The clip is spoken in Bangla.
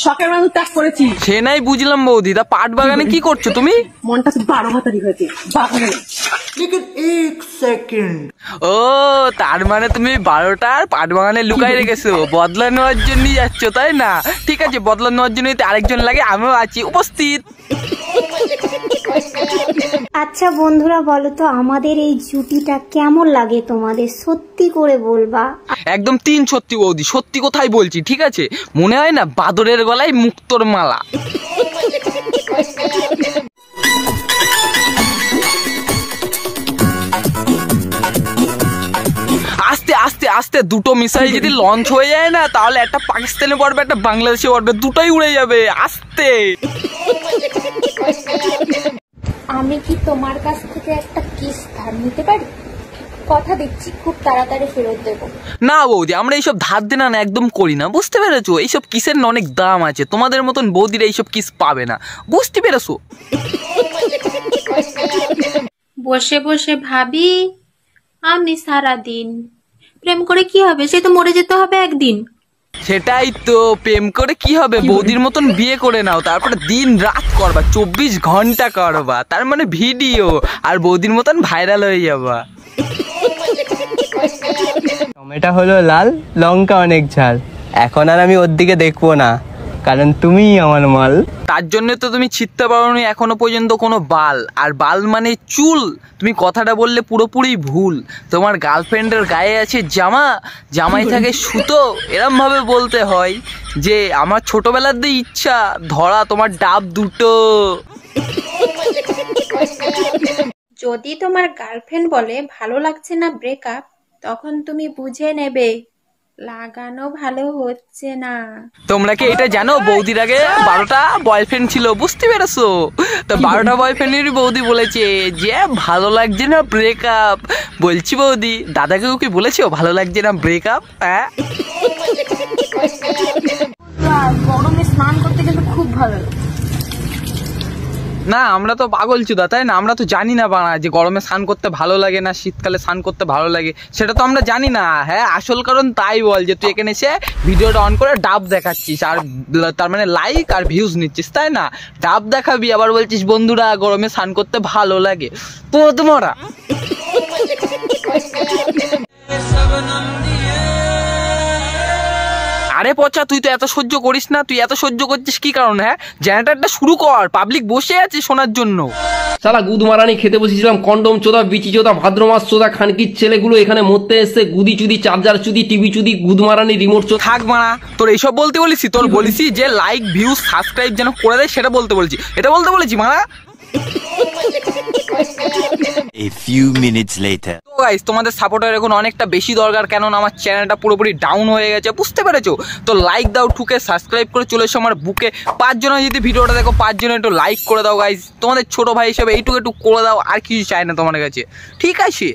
শখের মানুষ ত্যাগ করেছি। সে নাই বুঝলাম বৌদি, তা পাট বাগানে কি করছো তুমি? মনটা 12 ভাতারি হয়েছে বাগানে। ও তার মানে তুমি 12টার পাট বাগানে লুকাই রেখেছো, বদলা নেওয়ার জন্য যাচ্ছ তাই না? ঠিক আছে, বদলা নেওয়ার জন্য আরেকজন লাগে, আমিও আছি উপস্থিত। আচ্ছা বন্ধুরা বলো তো আমাদের এই জুটিটা কেমন লাগে তোমাদের, সত্যি করে বলবা। একদম 3 সত্যি বৌদি, সত্যি কোথায় বলছি, ঠিক আছে? মনে হয় না বাদরের গলায় মুক্তোর মালা। আস্তে আস্তে আস্তে দুটো মিসাইল যদি লঞ্চ হয়ে যায় না, তাহলে একটা পাকিস্তানে পড়বে, একটা বাংলাদেশে পড়বে, দুটোই উড়ে যাবে। আস্তে। আমি কি তোমার কাছ থেকে একটা কিস ধার নিতে পারি? কথা দিচ্ছি খুব তাড়াতাড়ি ফেরত দেবো। না বৌদি, আমরা এইসব ধার দেনা না একদম করি না, বুঝতে পেরেছো? এইসব কিসের না অনেক দাম আছে, তোমাদের মতন বৌদিরা এইসব কিস পাবে না, বুঝতে পেরেছো? বসে বসে ভাবি আমি সারাদিন প্রেম করে কি হবে, সে তো মরে যেতে হবে একদিন। সেটাই তো, প্রেম করে কি হবে? বৌদির মতন বিয়ে করে নাও, তারপরে দিন রাত করবা, 24 ঘন্টা করবা, তার মানে ভিডিও, আর বৌদির মতন ভাইরাল হয়ে যাবা। টমেটো হলো লাল, লঙ্কা অনেক ঝাল, এখন আর আমি ওর দিকে দেখবো না, কারণ তুমিই আমার মাল। তার জন্য তো তুমি ছিঁড়তে পারোনি এখনো পর্যন্ত কোনো বাল, আর বাল মানে চুল। তুমি কথাটা বললে পুরোপুরি ভুল। তোমার গার্লফ্রেন্ডের গায়ে আছে জামা, জামাই থাকে সুতো, এরম ভাবে বলতে হয় যে আমার ছোটবেলার দিয়ে ইচ্ছা ধরা তোমার ডাব দুটো। যদি তোমার গার্লফ্রেন্ড বলে ভালো লাগছে না ব্রেকআপ, তখন তুমি বুঝে নেবে লাগানো ভালো হচ্ছে না। তোমরা কি এটা জানো বৌদির আগে 12টা বয়ফ্রেন্ড ছিল, বুঝতে পেরেছো? তো 12টা বয়ফ্রেন্ডেরই বৌদি বলেছে যে ভালো লাগছে না ব্রেকআপ। বলছি বৌদি, দাদাকেও কি বলেছো ভালো লাগছে না ব্রেকআপ? হ্যাঁ, গরমে স্নান করতে কিন্তু খুব ভালো লাগে। না আমরা তো পাগল চুদা তাই না, আমরা তো জানি না বানা যে গরমে স্নান করতে ভালো লাগে না শীতকালে স্নান করতে ভালো লাগে, সেটা তো আমরা জানি না। হ্যাঁ, আসল কারণ তাই বল যে তুই এখানে এসে ভিডিওটা অন করে ডাব দেখাচ্ছিস, আর তার মানে লাইক আর ভিউজ নিচ্ছিস তাই না? ডাব দেখাবি আবার বলছিস বন্ধুরা গরমে স্নান করতে ভালো লাগে, পদমরা। আরে পচা, তুই তো এত সহ্য করিস না, তুই এত সহ্য করছিস কি কারণ? হ্যাঁ, জেনারেটরটা শুরু কর, পাবলিক বসে আছে শোনার জন্য। শালা গুদ মারানি খেতে বসেছিলাম, কন্ডম চোদা, বিচি চোদা, ভাদ্র মাস চোদা, খানকির ছেলেগুলো এখানে মরতে এসছে, গুদি চুদি, চার্জার চুদি, টিভি চুদি, গুদ মারানি, রিমোট চোদা। থাক মারা, তোর এইসব বলতে বলেছি? তোর বলেছি যে লাইক ভিউজ সাবস্ক্রাইব যেন করে দেয়, সেটা বলতে বলেছি, এটা বলতে বলেছি মারা। A few minutes later. তো গাইস, তোমাদের সাপোর্টের এখন অনেকটা বেশি দরকার, কেননা আমার চ্যানেলটা পুরোপুরি ডাউন হয়ে গেছে, বুঝতে পেরেছো? তো লাইক দাও, ঠুকে সাবস্ক্রাইব করে চলে এসো আমার বুকে। 5 জন যদি ভিডিওটা দেখো, 5 জন একটু লাইক করে দাও গাইস, তোমাদের ছোট ভাই হিসেবে এইটুকু একটু করে দাও, আর কিছু চাই না তোমাদের কাছে, ঠিক আছে?